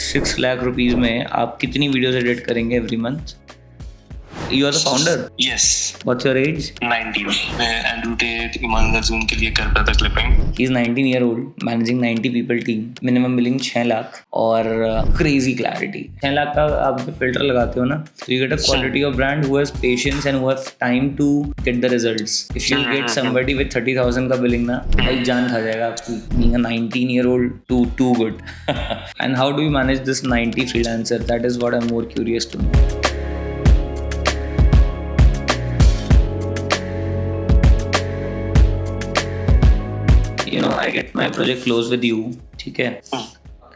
6 lakh rupees में आप कितनी वीडियोस एडिट करेंगे every month? You are the founder? Yes. What's your age? 19. मैं एंड्रू टेट ईमान अर्जुन के लिए करता था clipping. He's 19-year-old, managing 90 people team. Minimum billing 6 lakh और crazy clarity. 6 लाख का आप जो फिल्टर लगाते हो ना, so you get a quality of brand who has patience and who has time to get the results. If you get somebody with 30,000 का billing ना, भाई जान खा जाएगा आपकी. Being a 19-year-old, too good. And how do you manage this 90 freelancer? That is what I'm more curious to know. I get my project close with you, ठीक है?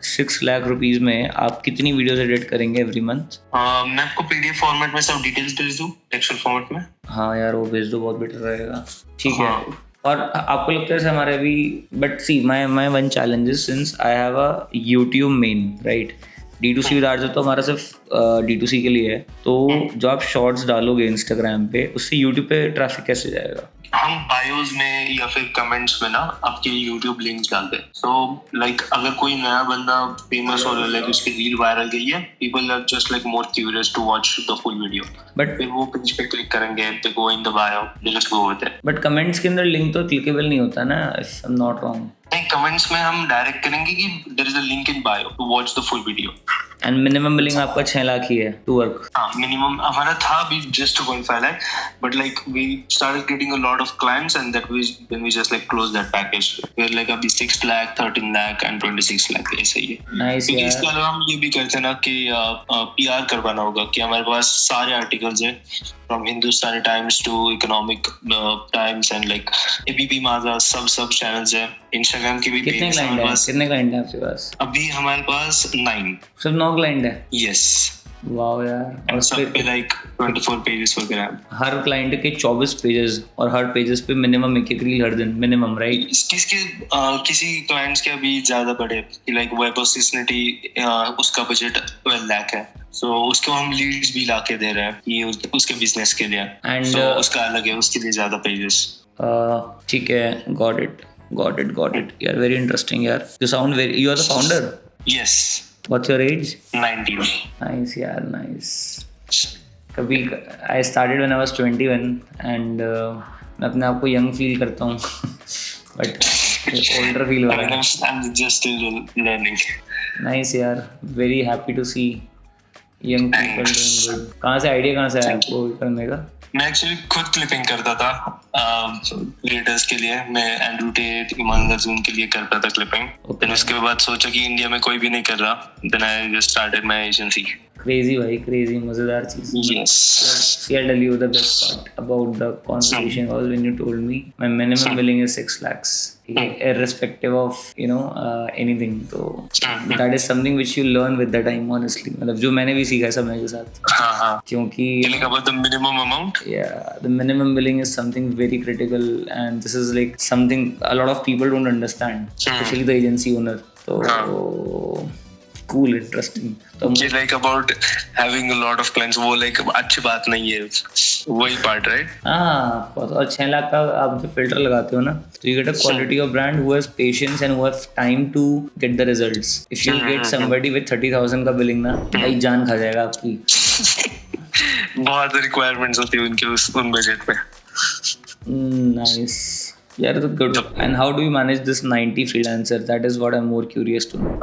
6 lakh rupees में आप कितनी वीडियोस एडिट करेंगे एवरी मंथ? मैं आपको PDF format में सब डिटेल्स भेज दूं, टेक्सचुअल फॉर्मेट में. हाँ यार, वो भेज दो, बहुत बेटर रहेगा. ठीक है. और आपको लगता है हमारे अभी, but see my one challenge is since I have a YouTube main, right? D2C with arts तो हमारा सिर्फ D2C के लिए है. तो जो आप शॉर्ट्स डालोगे इंस्टाग्राम पे, उससे यूट्यूब पे ट्रैफिक कैसे जाएगा? हम बायोज में या फिर कमेंट्स में ना आपके यूट्यूब लिंक्स डालते हैं. सो लाइक अगर कोई नया बंदा फेमस हो रहा है, उसकी रील वायरल गई है, people are just like more curious to watch the full video. But फिर वो पेज पे क्लिक करेंगे, they go in the bio, they just go with it. But comments के अंदर लिंक तो क्लिकेबल नहीं होता ना, if I am not wrong. नहीं, कमेंट्स में हम डायरेक्ट करेंगे कि there is a link in bio to watch the full video. And minimum billing आपका 6 लाख ही है टू वर्क? हाँ, मिनिमम हमारा था अभी just 2.5 lakh, but like we started getting a lot of clients and that we just like close that package. We are like अभी 6 lakh, 13 lakh and 26 lakh ऐसे ही है. Nice यार. इसके अलावा हम ये भी करते हैं ना कि पीआर करवाना होगा कि हमारे पास सारे आर्टिकल्स हैं from Hindustani Times to Economic Times and like ABP Majha, सब चैनल्स हैं. इंस्टाग्राम के भी कितने क्लाइंट है आपके पास? अभी हमारे पास 9. सिर्फ 9 क्लाइंट है? यस. वाओ यार. और सब पे लाइक 24 पेजेस वगैरह. हर क्लाइंट के 24 पेजेस और हर पेजेस पे मिनिमम एक रील हर दिन मिनिमम, राइट? किसी क्लाइंट्स के अभी ज्यादा बड़े लाइक वेब असिस्टेंटी, उसका बजट 12 लाख है. सो उसको हम लीड्स भी लाके दे रहे हैं ये उसके बिजनेस के लिए. एंड उसका अलग है, उसके लिए ज्यादा पेजेस. ठीक है. Got it. यार वेरी इंटरेस्टिंग यार. You are the founder? Yes. What's your age? 19. Nice यार, nice. कभी I started when I was 21 and मैं अपने आप को यंग फील करता हूँ बट ओल्डर फील हो रहा है. I'm just still learning. Nice यार, very happy to see young people doing good. कहाँ से आया आपको करने का? मैं एक्चुअली खुद क्लिपिंग करता था क्रिएटर्स के लिए. मैं एंड्रू टेट ईमान अर्जुन के लिए करता था क्लिपिंग. देन उसके बाद सोचा कि इंडिया में कोई भी नहीं कर रहा. Then I just started my agency. Crazy भाई, क्रेजी मजेदार चीज. Yes. See, I'll tell you the best part about the conversation was when you told me my minimum billing is 6 lakhs, irrespective of anything. So that is something which you learn with the time, honestly. मतलब जो मैंने भी सीखा है समय के साथ. हाँ. क्योंकि about the minimum amount. Yeah, the minimum billing is something very critical, and this is like something a lot of people don't understand, especially the agency owner. So cool, interesting. तो like about having a lot of clients, वो like अच्छी बात नहीं है, वही part, right? हाँ. और 6 लाख का आप जो फिल्टर लगाते हो ना, तो you get a quality of brand who has patience and who has time to get the results. If you get somebody with 30,000 का billing ना, भाई जान खा जाएगा आपकी. बहुत रिक्वायरमेंट्स होती है उनके उन बजट पे. Nice. Yeah, that's good. And how do you manage this 90 freelancer? That is what I'm more curious to know.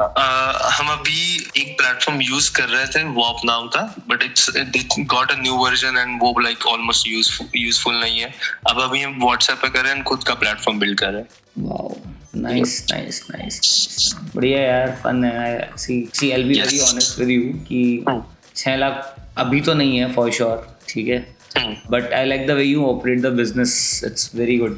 हम अभी एक प्लेटफॉर्म यूज कर रहे थे, वॉप नाम था, but it got a new version and वो like almost useful नहीं है. अब अभी हम WhatsApp पे कर रहे हैं, खुद का प्लेटफॉर्म बिल्ड कर रहे हैं. Wow. Nice. बढ़िया यार, फन है. See, I'll be very honest with you कि 6 लाख अभी तो नहीं है for sure, ठीक है? But I like the way you operate the business. It's very good.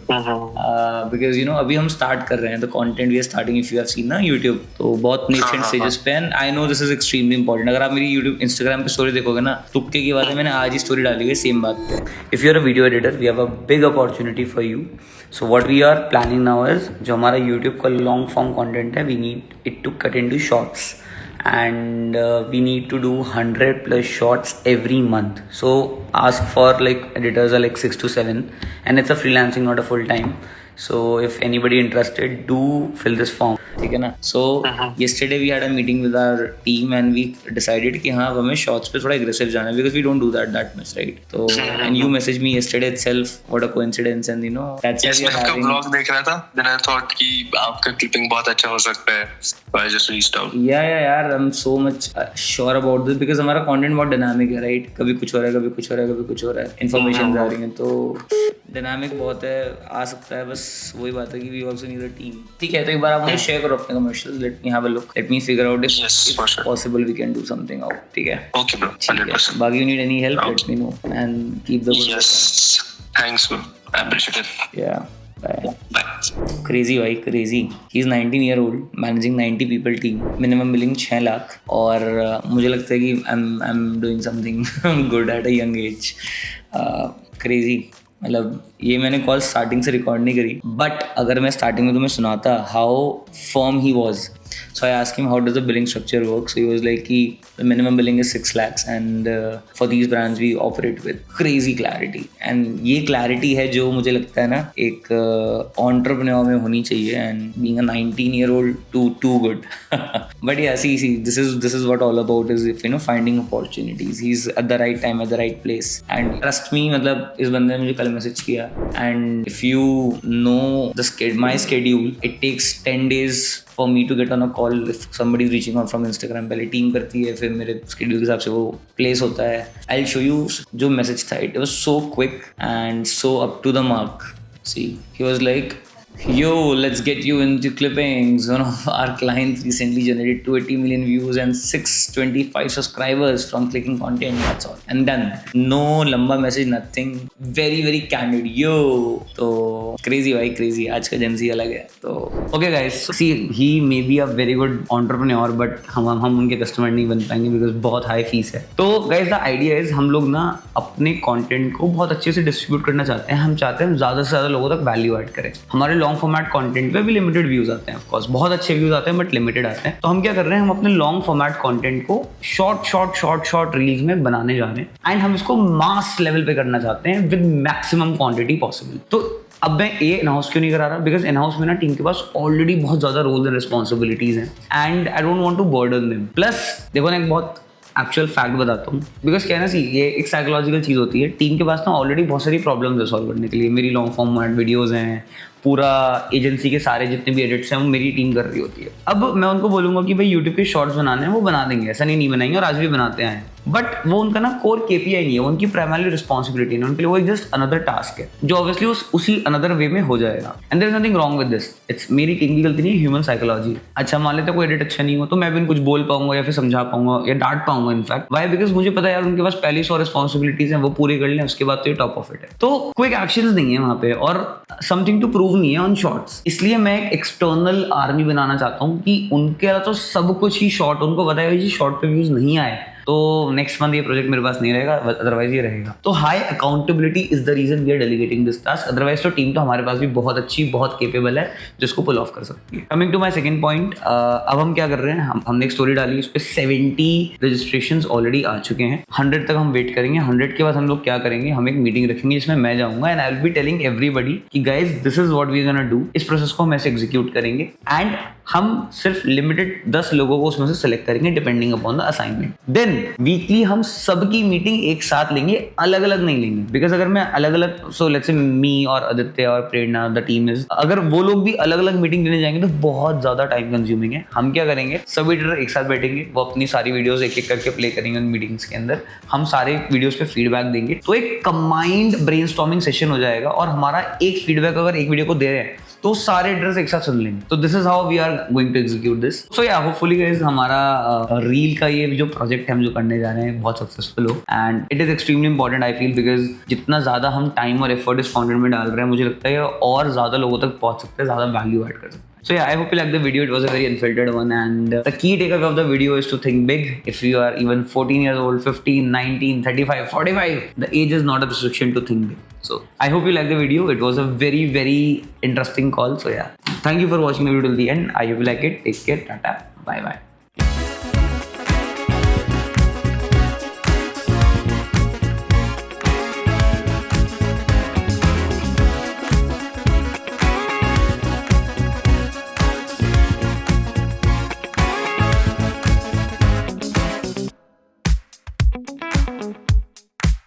Because अभी हम start कर रहे हैं. The content we are starting, if you have seen ना YouTube, तो बहुत nascent stages पे. And I know this is extremely important. अगर आप मेरी YouTube Instagram पे story देखोगे ना, तुक्के की बात है, मैंने आज ही story डाली हुई same बात पे. If you are a video editor, we have a big opportunity for you. So what we are planning now is जो हमारा YouTube का long form content है, we need it to cut into shorts. And we need to do 100+ shots every month. So ask for like editors are like 6 to 7, and it's a freelancing, not a full time. So if anybody interested, do fill this form. ठीक है ना? So yesterday we had a meeting with our team and we decided कि हाँ हमें shots पे थोड़ा aggressive जाना है because we don't do that much, right? So and you messaged me yesterday itself. What a coincidence, and you know that's why we are having. मैं आपका vlog देख रहा था, then I thought कि आपका clipping बहुत अच्छा हो सकता है, so I just reached out. Yeah, यार I'm so much sure about this because हमारा content बहुत dynamic है, right? कभी कुछ हो रहा है, कभी कुछ हो रहा है, कभी कुछ हो रहा है, information आ रही है, तो dynamic बहुत है, आ सकता है, बस वही बात है कि we also need a team. ठीक है, तो एक बार आप मुझे share करो अपने commercials. Let me have a look. Let me figure out if possible we can do something out. ठीक है? Okay bro, 100%. बाकी you need any help, let me know and keep the good. Yes, thanks bro, I appreciate it. Yeah. Bye. Bye. Crazy भाई, crazy. He's 19 year old, managing 90 people team, minimum billing 6 lakh, और मुझे लगता है कि I'm doing something good at a young age. Crazy. मतलब ये मैंने call starting से रिकॉर्ड नहीं करी, बट अगर मैं स्टार्टिंग में तुम्हें सुनाता how firm he was. So I asked him, how does the billing structure work? So he was like, the minimum billing is 6 lakhs and for these brands we operate with crazy clarity. And ये clarity है जो मुझे लगता है ना एक entrepreneur में होनी चाहिए, and being a 19-year-old too good. But yeah, see, this is what all about is, if you know, finding opportunities. He's at the right time at the right place. And trust me, मतलब इस बंदे ने मुझे कल message किया, and if you know my schedule, it takes 10 days for me to get on a call if somebody is reaching out from Instagram. पहले team करती है, फिर मेरे schedule के हिसाब से वो place होता है. I'll show you जो message था. It was so quick and so up to the mark. See, he was like, yo, let's get you into clippings. One of our clients recently generated 280 million views and 625 subscribers from clicking content. That's all. And done. No lamba message, nothing. Very, very candid. Yo. So crazy, भाई, crazy. आज का Gen Z अलग है. तो okay guys. See, he may be a very good entrepreneur, but हम उनके customer नहीं बन पाएंगे because बहुत high fees है. तो guys, the idea is हम लोग ना अपने content को बहुत अच्छे से distribute करना चाहते हैं. हम चाहते हैं ज़्यादा से ज़्यादा लोगों तक value add करें. हमारे लॉन्ग फॉर्मेट कंटेंट पे भी लिमिटेड व्यूज आते हैं, ऑफ कोर्स बहुत अच्छे व्यूज आते हैं बट लिमिटेड आते हैं. तो हम क्या कर रहे हैं, हम अपने लॉन्ग फॉर्मेट कंटेंट को शॉर्ट रील्स में बनाने जा रहे हैं, एंड हम इसको मास लेवल पे करना चाहते हैं विद मैक्सिमम क्वांटिटी पॉसिबल. तो अब मैं ये इन हाउस क्यों नहीं करा रहा, बिकॉज इन हाउस में ना टीम के पास ऑलरेडी बहुत ज़्यादा रोल्स एंड रिस्पॉन्सिबिलिटीज हैं, and I don't want to burden them. Plus देखो ना, एक बहुत एक्चुअल फैक्ट बताता हूँ, बिकॉज क्या है ना, सी ये एक साइकोलॉजिकल चीज़ होती है. टीम के पास ना ऑलरेडी बहुत सारी प्रॉब्लम्स है सॉल्व करने के लिए. मेरी लॉन्ग फॉर्मेट वीडियोज़ हैं, पूरा एजेंसी के सारे जितने भी एडिट्स हैं वो मेरी टीम कर रही होती है. अब मैं उनको बोलूँगा कि भाई यूट्यूब के शॉर्ट्स बनाने हैं, वो बना देंगे, ऐसा नहीं बनाएंगे, और आज भी बनाते हैं, बट वो उनका ना कोर केपीआई नहीं है, उनकी प्राइमरी रिस्पॉन्सिबिलिटी नहीं, उनके लिए वो एक जस्ट अनदर टास्क है जो ऑब्वियसली उसी अनदर वे में हो जाएगा. And there is nothing wrong with this. It's मेरी टीम की गलती नहीं है, ह्यूमन साइकोलॉजी. अच्छा, मान लेते कोई एडिट अच्छा नहीं हो तो मैं भी कुछ बोल पाऊंगा या फिर समझा पाऊंगा या डांट पाऊंगा. इनफैक्ट वाई, बिकॉज मुझे पता है यार उनके पास पहले 100 रिस्पॉन्सिबिलिटीज हैं, वो पूरी कर लें, उसके बाद तो ये टॉप ऑफ इट है. तो क्विक एक्शंस नहीं है वहाँ पे और समथिंग टू प्रूव नहीं है ऑन शॉर्ट्स. इसलिए मैं एक एक्सटर्नल आर्मी बनाना चाहता हूँ कि उनके तो सब कुछ ही शॉर्ट, उनको बताया जी शॉर्ट पे व्यूज नहीं आए तो नेक्स्ट मंथ ये प्रोजेक्ट मेरे पास नहीं रहेगा, अदरवाइज ये रहेगा. तो high accountability is the reason we are delegating this task. Otherwise तो टीम तो हमारे पास भी बहुत अच्छी, बहुत केपेबल है जिसको पुल ऑफ कर सकती है. Coming to my second point, अब हम क्या कर रहे हैं, हमने एक स्टोरी डाली, उस पर 70 रजिस्ट्रेशंस ऑलरेडी आ चुके हैं. 100 तक हम वेट करेंगे. 100 के बाद हम लोग क्या करेंगे, हम एक मीटिंग रखेंगे जिसमें मैं जाऊंगा and I will be telling everybody कि guys this is what we are gonna do. इस प्रोसेस को हम ऐसे एग्जीक्यूट करेंगे एंड हम सिर्फ लिमिटेड 10 लोगों को उसमें से सेलेक्ट करेंगे depending upon the assignment. Then weekly हम सबकी मीटिंग एक साथ लेंगे, अलग अलग नहीं लेंगे. बिकॉज अगर मैं अलग अलग, सो लेट्स से मी और आदित्य और प्रेरणा द टीम इज, अगर वो लोग भी अलग अलग मीटिंग लेने जाएंगे तो बहुत ज्यादा टाइम कंज्यूमिंग है. हम क्या करेंगे, सभी एडिटर एक साथ बैठेंगे, वो अपनी सारी वीडियोस एक एक करके प्ले करेंगे उन मीटिंग्स के अंदर. हम सारे वीडियोस पे फीडबैक देंगे, तो एक कंबाइंड ब्रेनस्टॉर्मिंग सेशन हो जाएगा और हमारा एक फीडबैक अगर एक वीडियो को दे रहे हैं तो सारे एडिटर्स एक साथ सुन लेंगे. तो this is how we are going to execute this. So yeah hopefully guys हमारा रील का ये जो प्रोजेक्ट है हम जो करने जा रहे हैं बहुत सक्सेसफुल हो, and it is extremely important I feel, because जितना ज्यादा हम टाइम और एफर्ट इस कंटेंट में डाल रहे हैं मुझे लगता है और ज्यादा लोगों तक पहुंच सकते हैं, ज्यादा वैल्यू ऐड कर सकते हैं. So yeah, I hope you liked the video. It was a very unfiltered one, and the key takeaway of the video is to think big. If you are even 14 years old, 15, 19, 35, 45, the age is not a restriction to think big. So I hope you liked the video. It was a very, very interesting call. So yeah, thank you for watching the video till the end. I hope you like it. Take care. Tata. Bye bye.